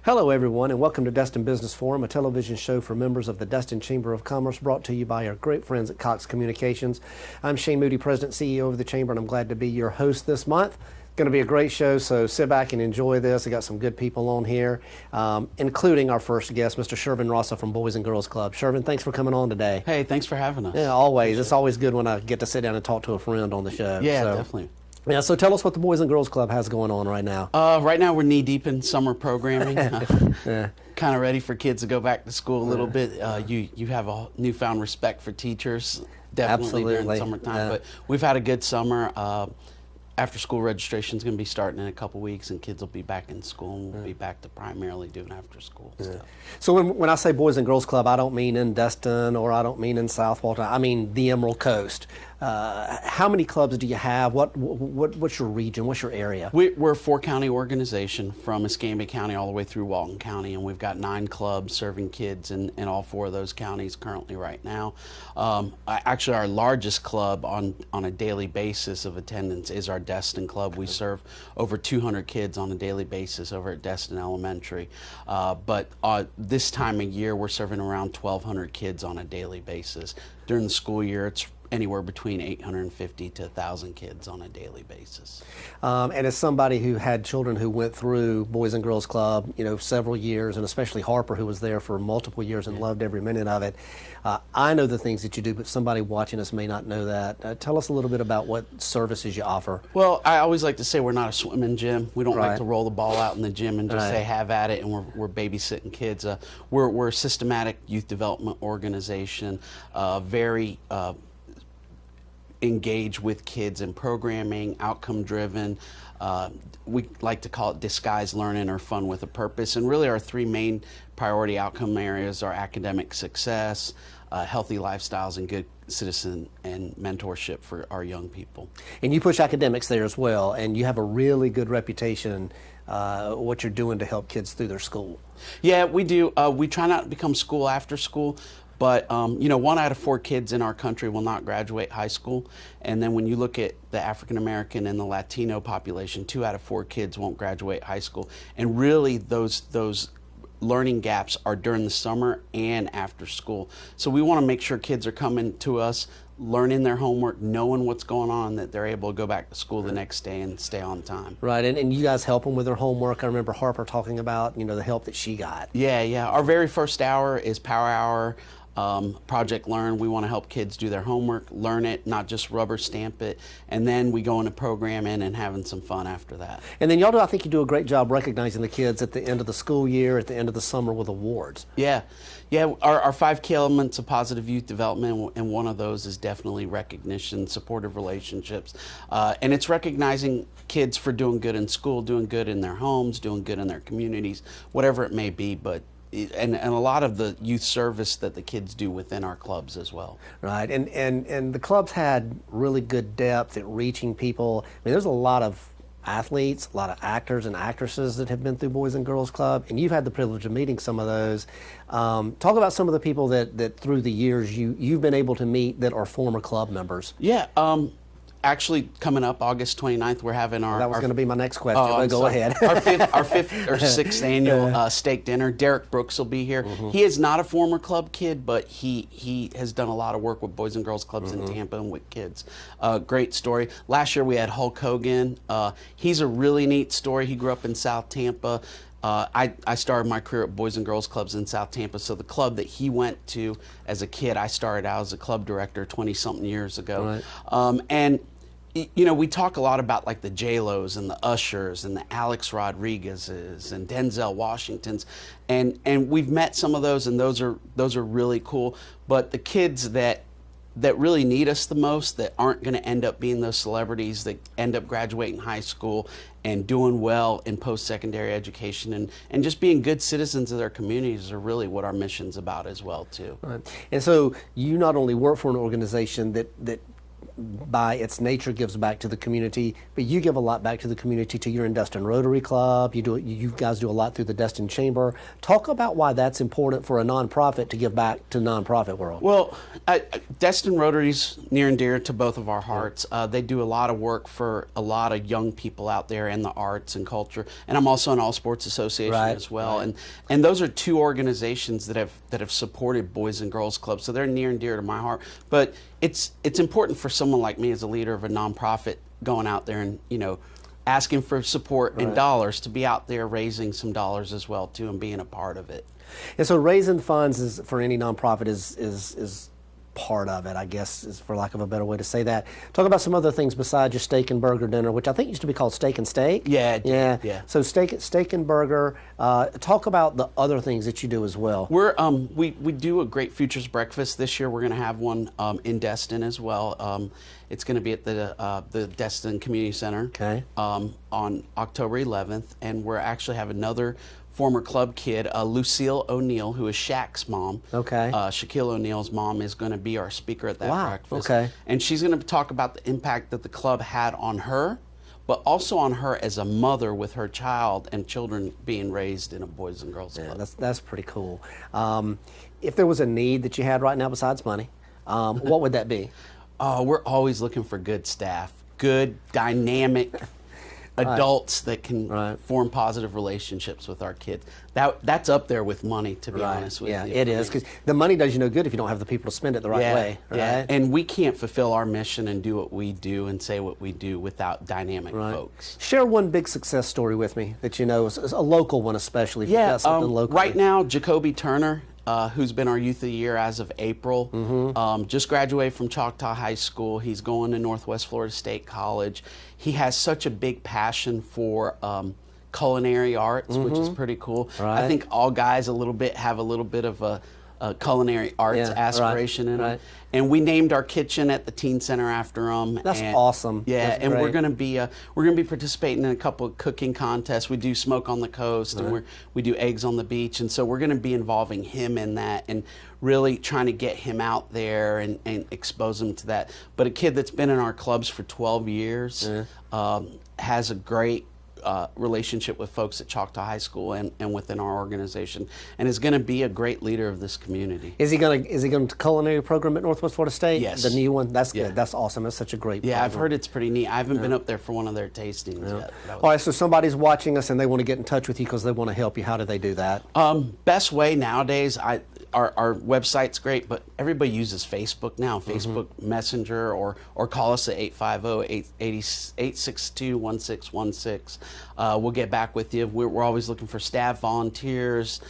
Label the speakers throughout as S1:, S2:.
S1: Hello everyone and welcome to Destin Business Forum, a television show for members of the Destin Chamber of Commerce brought to you by our great friends at Cox Communications. I'm Shane Moody, President and CEO of the Chamber, and I'm glad to be your host this month. It's going to be a great show, so sit back and enjoy this. I got some good people on here, including our first guest, Mr. Shervin Rassa from Boys and Girls Club. Shervin, thanks for coming on today.
S2: Hey, thanks for having us.
S1: Yeah, always. It's always good when I get to sit down and talk to a friend on the show.
S2: Yeah, definitely.
S1: Yeah, so tell us what the Boys and Girls Club has going on right now.
S2: Right now we're knee-deep in summer programming. Kind of ready for kids to go back to school a little bit. You have a newfound respect for teachers, definitely during summertime. But we've had a good summer. After school registration is going to be starting in a couple weeks, and kids will be back in school, and we'll be back to primarily doing after school stuff.
S1: So when I say Boys and Girls Club, I don't mean in Destin or I don't mean in South Walton. I mean the Emerald Coast. How many clubs do you have? What's your region? What's your area?
S2: We're a 4-county organization from Escambia County all the way through Walton County, and we've got 9 clubs serving kids in all 4 of those counties currently right now. Actually, our largest club on a daily basis of attendance is our Destin Club. We serve over 200 kids on a daily basis over at Destin Elementary. But this time of year, we're serving around 1,200 kids on a daily basis. During the school year, it's anywhere between 850 to 1,000 kids on a daily basis.
S1: And as somebody who had children who went through Boys and Girls Club, several years, and especially Harper, who was there for multiple years and loved every minute of it, I know the things that you do, but somebody watching us may not know that. Tell us a little bit about what services you offer.
S2: Well, I always like to say we're not a swimming gym. We don't like to roll the ball out in the gym and just say have at it, and we're babysitting kids. We're a systematic youth development organization, very engage with kids in programming, outcome driven. We like to call it disguised learning or fun with a purpose. And really our 3 main priority outcome areas are academic success, healthy lifestyles, and good citizen and mentorship for our young people.
S1: And you push academics there as well, and you have a really good reputation what you're doing to help kids through their school.
S2: Yeah, we do. We try not to become school after school. But, 1 out of 4 kids in our country will not graduate high school. And then when you look at the African American and the Latino population, 2 out of 4 kids won't graduate high school. And really those learning gaps are during the summer and after school. So we want to make sure kids are coming to us, learning their homework, knowing what's going on, that they're able to go back to school the next day and stay on time.
S1: Right, and you guys help them with their homework. I remember Harper talking about, the help that she got.
S2: Yeah. Our very first hour is Power Hour. Project Learn. We want to help kids do their homework, learn it, not just rubber stamp it, and then we go into programming and having some fun after that.
S1: And then y'all I think you do a great job recognizing the kids at the end of the school year, at the end of the summer with awards.
S2: Yeah. Our 5 key elements of positive youth development, and one of those is definitely recognition, supportive relationships, and it's recognizing kids for doing good in school, doing good in their homes, doing good in their communities, whatever it may be, but and a lot of the youth service that the kids do within our clubs as well.
S1: Right, and the clubs had really good depth at reaching people. I mean, there's a lot of athletes, a lot of actors and actresses that have been through Boys and Girls Club, and you've had the privilege of meeting some of those. Talk about some of the people that through the years you've been able to meet that are former club members.
S2: Yeah. Actually, coming up August 29th, we're having our...
S1: That was going to be my next question, but go ahead.
S2: our fifth or sixth annual steak dinner. Derrick Brooks will be here. He is not a former club kid, but he has done a lot of work with Boys and Girls Clubs in Tampa and with kids. Great story. Last year we had Hulk Hogan. He's a really neat story. He grew up in South Tampa. I started my career at Boys and Girls Clubs in South Tampa, so the club that he went to as a kid, I started out as a club director 20-something years ago. Right. And we talk a lot about like the J-Los and the Ushers and the Alex Rodriguez's and Denzel Washingtons, and we've met some of those, and those are really cool. But the kids that really need us the most, that aren't going to end up being those celebrities, that end up graduating high school and doing well in post-secondary education and just being good citizens of their communities, are really what our mission's about as well too.
S1: Right. And so you not only work for an organization that by its nature gives back to the community, but you give a lot back to the community, to your Destin Rotary Club. You guys do a lot through the Destin Chamber. Talk about why that's important for a nonprofit to give back to the nonprofit world.
S2: Well, Destin Rotary's near and dear to both of our hearts. They do a lot of work for a lot of young people out there in the arts and culture, and I'm also an All Sports Association as well. And those are two organizations that have supported Boys and Girls Clubs, so they're near and dear to my heart. But it's important for someone like me as a leader of a nonprofit going out there and asking for support and dollars to be out there raising some dollars as well too and being a part of it.
S1: And so raising funds for any nonprofit is part of it, I guess, is for lack of a better way to say that. Talk about some other things besides your steak and burger dinner, which I think used to be called Steak and Steak.
S2: Yeah.
S1: So steak and burger. Talk about the other things that you do as well.
S2: We do a great Futures breakfast this year. We're going to have one in Destin as well. It's going to be at the Destin Community Center on October 11th, and we're actually have another former club kid, Lucille O'Neill, who is Shaq's mom. Shaquille O'Neal's mom is going to be our speaker at that breakfast. And she's going to talk about the impact that the club had on her, but also on her as a mother with her child and children being raised in a Boys and Girls Club.
S1: That's pretty cool. If there was a need that you had right now besides money, what would that be?
S2: We're always looking for good staff, good, dynamic adults that can form positive relationships with our kids. That's up there with money, to be honest with you.
S1: Yeah, it is, because the money does you no good if you don't have the people to spend it the right way.
S2: Yeah, and we can't fulfill our mission and do what we do and say what we do without dynamic folks.
S1: Share one big success story with me that you know, a local one especially. If you've got something local.
S2: Right now, Jacoby Turner, who's been our Youth of the Year as of April, just graduated from Choctaw High School. He's going to Northwest Florida State College. He has such a big passion for culinary arts, which is pretty cool. I think all guys have a little bit of a culinary arts aspiration in them. And we named our kitchen at the teen center after him.
S1: That's awesome.
S2: Yeah,
S1: That's
S2: and
S1: great.
S2: we're gonna be participating in a couple of cooking contests. We do Smoke on the Coast, and we do Eggs on the Beach, and so we're gonna be involving him in that and really trying to get him out there and expose him to that. But a kid that's been in our clubs for 12 years has a great relationship with folks at Choctaw High School and within our organization, and is going to be a great leader of this community.
S1: Is he going to culinary program at Northwest Florida State?
S2: Yes.
S1: The new one? That's good. That's awesome. That's such a great program.
S2: I've heard it's pretty neat. I haven't been up there for one of their tastings yet.
S1: All right, so somebody's watching us and they want to get in touch with you because they want to help you. How do they do that?
S2: Best way nowadays, our website's great, but everybody uses Facebook now, Facebook Messenger, or call us at 850-862-1616. We'll get back with you. We're always looking for staff, volunteers,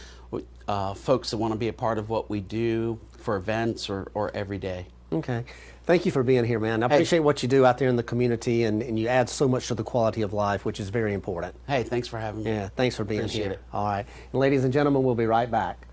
S2: folks that want to be a part of what we do for events or every day.
S1: Okay. Thank you for being here, man. I appreciate what you do out there in the community, and you add so much to the quality of life, which is very important.
S2: Hey, thanks for having me.
S1: Yeah, thanks for being
S2: Appreciate
S1: here.
S2: it.
S1: All right. And ladies and gentlemen, we'll be right back.